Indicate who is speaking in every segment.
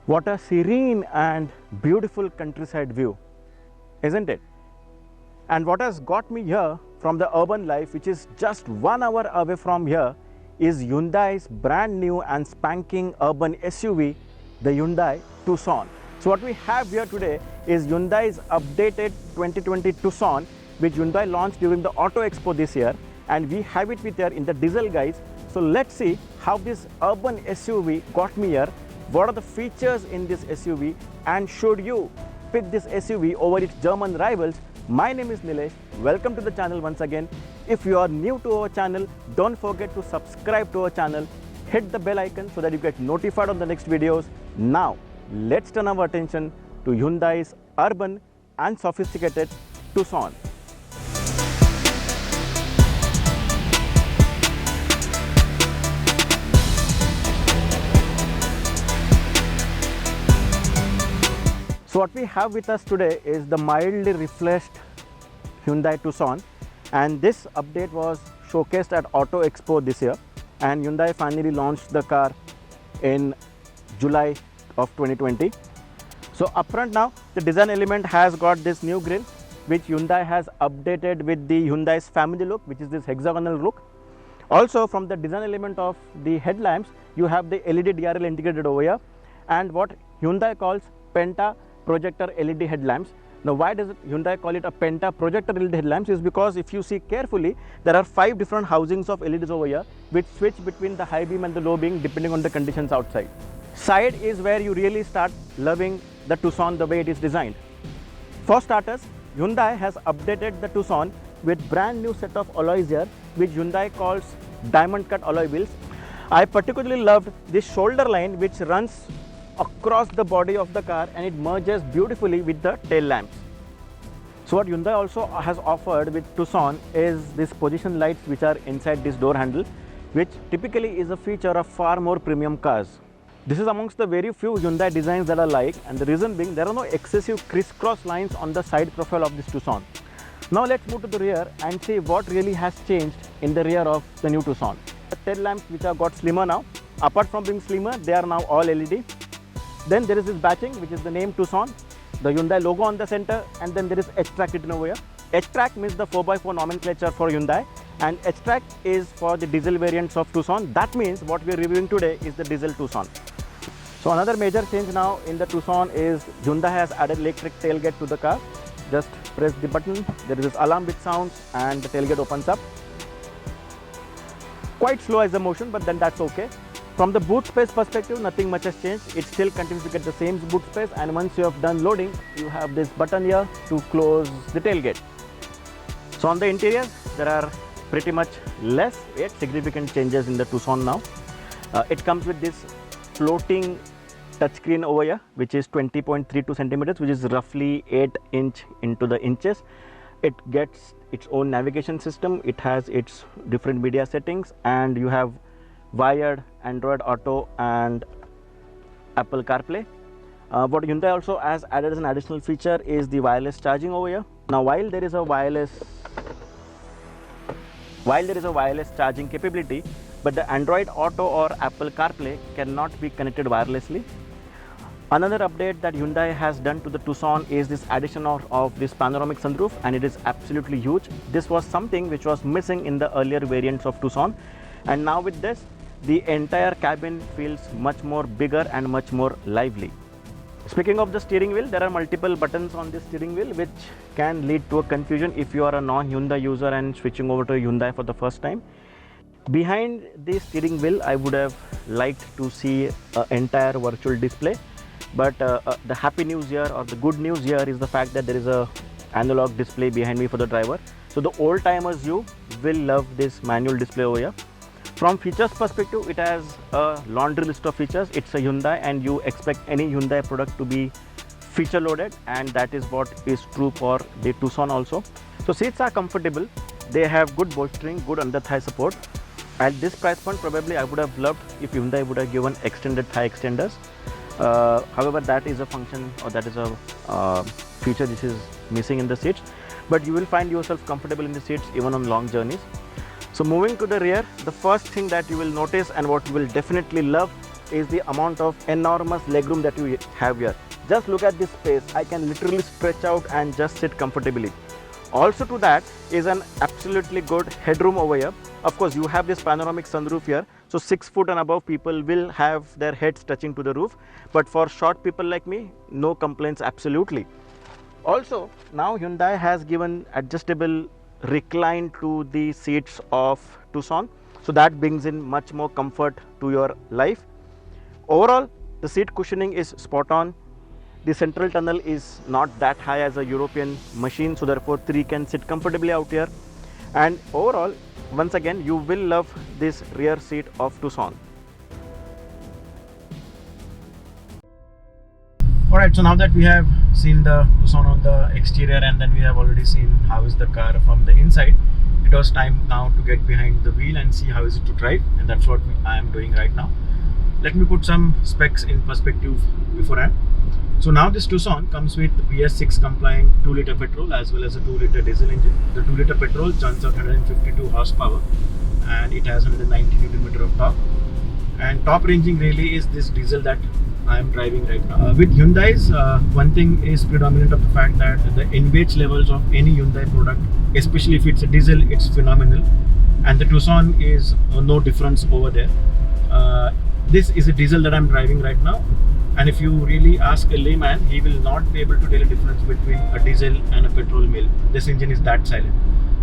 Speaker 1: What a serene and beautiful countryside view, isn't it? And what has got me here from the urban life, which is just 1 hour away from here, is Hyundai's brand new and spanking urban SUV, the Hyundai Tucson. So what we have here today is Hyundai's updated 2020 Tucson, which Hyundai launched during the Auto Expo this year, and we have it with here in the diesel guise. So let's see how this urban SUV got me here. What are the features in this SUV, and should you pick this SUV over its German rivals? My name is Nilesh. Welcome to the channel once again. If you are new to our channel, don't forget to subscribe to our channel. Hit the bell icon so that you get notified on the next videos. Now, let's turn our attention to Hyundai's urban and sophisticated Tucson. So what we have with us today is the mildly refreshed Hyundai Tucson, and this update was showcased at Auto Expo this year, and Hyundai finally launched the car in July of 2020. So upfront now, the design element has got this new grille, which Hyundai has updated with the Hyundai's family look, which is this hexagonal look. Also from the design element of the headlamps, you have the LED DRL integrated over here, and what Hyundai calls Penta projector LED headlamps. Now why does Hyundai call it a Penta projector LED headlamps is because if you see carefully, there are 5 different housings of LEDs over here which switch between the high beam and the low beam depending on the conditions outside. Side is where you really start loving the Tucson the way it is designed. For starters, Hyundai has updated the Tucson with brand new set of alloys here, which Hyundai calls diamond cut alloy wheels. I particularly loved this shoulder line which runs across the body of the car, and it merges beautifully with the tail lamps. So what Hyundai also has offered with Tucson is this position lights which are inside this door handle, which typically is a feature of far more premium cars. This is amongst the very few Hyundai designs that I like, and the reason being there are no excessive crisscross lines on the side profile of this Tucson. Now let's move to the rear and see what really has changed in the rear of the new Tucson. The tail lamps which have got slimmer now. Apart from being slimmer, they are now all LED. Then there is this batching, which is the name Tucson, the Hyundai logo on the center, and then there is H-Track written over here. H-Track means the 4x4 nomenclature for Hyundai, and H-Track is for the diesel variants of Tucson. That means what we are reviewing today is the diesel Tucson. So another major change now in the Tucson is Hyundai has added electric tailgate to the car. Just press the button, there is this alarm which sounds, and the tailgate opens up. Quite slow as a motion, but then that's okay. From the boot space perspective, nothing much has changed. It still continues to get the same boot space, and once you have done loading, you have this button here to close the tailgate. So on the interior, there are pretty much less yet significant changes in the Tucson now. It comes with this floating touchscreen over here, which is 20.32 centimeters, which is roughly 8 inch into the inches. It gets its own navigation system. It has its different media settings, and you have wired Android Auto and Apple CarPlay. What Hyundai also has added as an additional feature is the wireless charging over here. Now while there is a wireless charging capability, but the Android Auto or Apple CarPlay cannot be connected wirelessly. Another update that Hyundai has done to the Tucson is this addition of this panoramic sunroof, and it is absolutely huge. This was something which was missing in the earlier variants of Tucson, and now with this, the entire cabin feels much more bigger and much more lively. Speaking of the steering wheel, there are multiple buttons on this steering wheel which can lead to a confusion if you are a non-Hyundai user and switching over to Hyundai for the first time. Behind the steering wheel, I would have liked to see an entire virtual display, but the happy news here, or the good news here, is the fact that there is a analog display behind me for the driver. So the old timers you will love this manual display over here. From features perspective, it has a laundry list of features. It's a Hyundai, and you expect any Hyundai product to be feature loaded, and that is what is true for the Tucson also. So seats are comfortable. They have good bolstering, good under thigh support. At this price point, probably I would have loved if Hyundai would have given extended thigh extenders. However, that is a function, or that is a feature which is missing in the seats. But you will find yourself comfortable in the seats even on long journeys. So moving to the rear, the first thing that you will notice and what you will definitely love is the amount of enormous legroom that you have here. Just look at this space. I can literally stretch out and just sit comfortably. Also to that is an absolutely good headroom over here. Of course, you have this panoramic sunroof here. So 6 foot and above people will have their heads touching to the roof. But for short people like me, no complaints absolutely. Also, now Hyundai has given adjustable recline to the seats of Tucson. So that brings in much more comfort to your life. Overall, the seat cushioning is spot on. The central tunnel is not that high as a European machine, so therefore 3 can sit comfortably out here. And overall, once again, you will love this rear seat of Tucson. Alright, so now that we have seen the Tucson on the exterior and then we have already seen how is the car from the inside, it was time now to get behind the wheel and see how is it to drive, and that's what I am doing right now. Let me put some specs in perspective beforehand. So now this Tucson comes with BS6 compliant 2-liter petrol as well as a 2-liter diesel engine. The 2-liter petrol churns out 152 horsepower and it has 190 Nm of torque. And top ranging really is this diesel that I am driving right now. With Hyundai's, one thing is predominant of the fact that the NVH levels of any Hyundai product, especially if it's a diesel, it's phenomenal. And the Tucson is no difference over there. This is a diesel that I'm driving right now. And if you really ask a layman, he will not be able to tell a difference between a diesel and a petrol mill. This engine is that silent.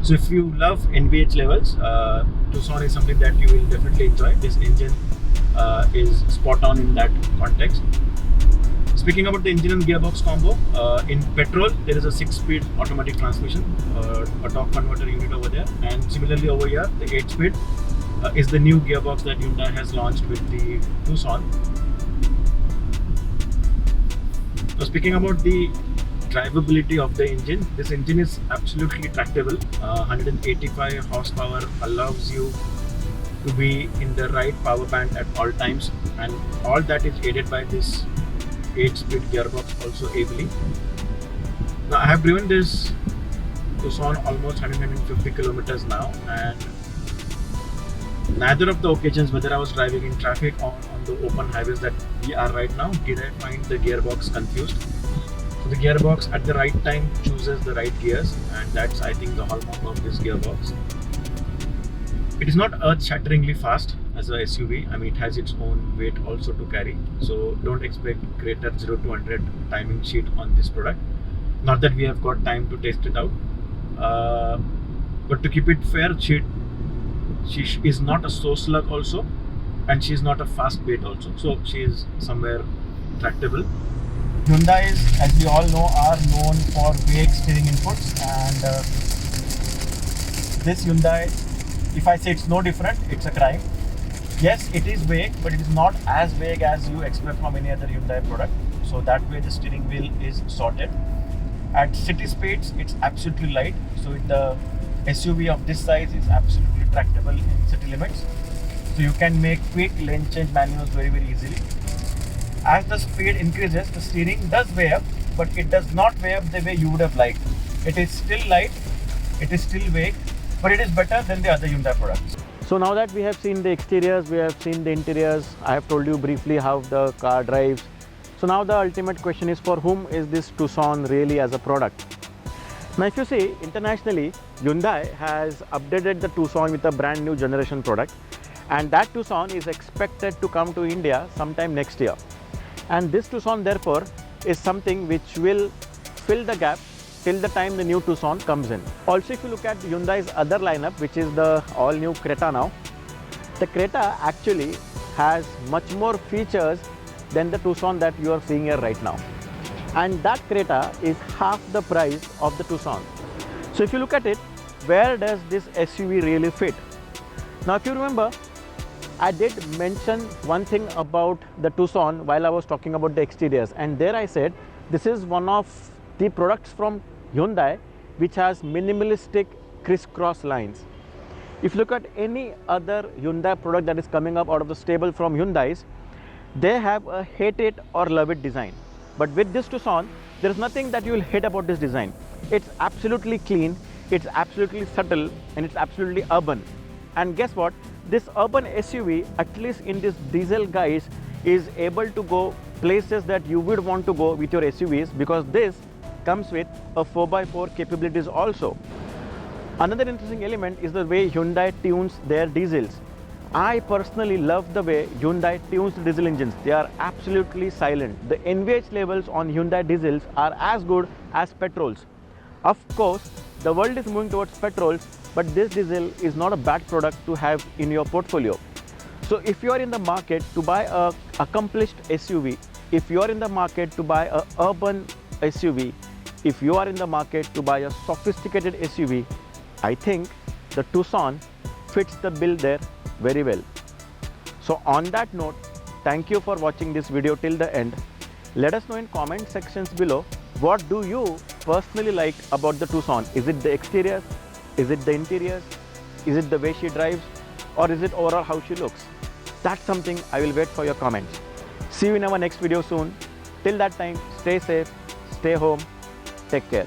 Speaker 1: So if you love NVH levels, Tucson is something that you will definitely enjoy. This engine is spot on in that context. Speaking about the engine and gearbox combo, in petrol there is a 6-speed automatic transmission, a torque converter unit over there, and similarly over here the 8-speed is the new gearbox that Hyundai has launched with the Tucson. So speaking about the drivability of the engine, this engine is absolutely tractable. 185 horsepower allows you to be in the right power band at all times, and all that is aided by this 8-speed gearbox also ably. Now I have driven this Tucson almost 150 kilometers now, and neither of the occasions, whether I was driving in traffic or on the open highways that we are right now, did I find the gearbox confused. So the gearbox at the right time chooses the right gears, and that's, I think, the hallmark of this gearbox. It is not earth-shatteringly fast as a SUV. I mean, it has its own weight also to carry, so don't expect greater 0 to 100 timing sheet on this product. Not that we have got time to test it out, but to keep it fair, she is not a slow slug also, and she is not a fast bait also, so she is somewhere tractable. Hyundais, as we all know, are known for vague steering inputs, and this Hyundai, if I say it's no different, it's a crime. Yes, it is vague, but it is not as vague as you expect from any other Hyundai product, so that way the steering wheel is sorted. At city speeds, it's absolutely light, so the SUV of this size is absolutely tractable in city limits, so you can make quick lane change manuals very easily. As the speed increases, the steering does weigh up, but it does not weigh up the way you would have liked. It is still light, it is still vague, but it is better than the other Hyundai products. So now that we have seen the exteriors, we have seen the interiors, I have told you briefly how the car drives. So now the ultimate question is, for whom is this Tucson really as a product? Now if you see, internationally, Hyundai has updated the Tucson with a brand new generation product, and that Tucson is expected to come to India sometime next year. And this Tucson therefore is something which will fill the gap till the time the new Tucson comes in. Also, if you look at Hyundai's other lineup, which is the all-new Creta now, the Creta actually has much more features than the Tucson that you are seeing here right now. And that Creta is half the price of the Tucson. So if you look at it, where does this SUV really fit? Now if you remember, I did mention one thing about the Tucson while I was talking about the exteriors, and there I said this is one of the products from Hyundai which has minimalistic crisscross lines. If you look at any other Hyundai product that is coming up out of the stable from Hyundai's, they have a hate it or love it design. But with this Tucson, there is nothing that you will hate about this design. It's absolutely clean, it's absolutely subtle, and it's absolutely urban. And guess what? This urban SUV, at least in this diesel guise, is able to go places that you would want to go with your SUVs, because this comes with a 4x4 capabilities also. Another interesting element is the way Hyundai tunes their diesels. I personally love the way Hyundai tunes diesel engines. They are absolutely silent. The NVH levels on Hyundai diesels are as good as petrols. Of course, the world is moving towards petrols, but this diesel is not a bad product to have in your portfolio. So if you are in the market to buy a accomplished SUV, if you are in the market to buy a urban SUV, if you are in the market to buy a sophisticated SUV, I think the Tucson fits the bill there very well. So on that note, thank you for watching this video till the end. Let us know in comment sections below, what do you personally like about the Tucson? Is it the exterior? Is it the interiors? Is it the way she drives? Or is it overall how she looks? That's something I will wait for your comments. See you in our next video soon. Till that time, stay safe, stay home, take care.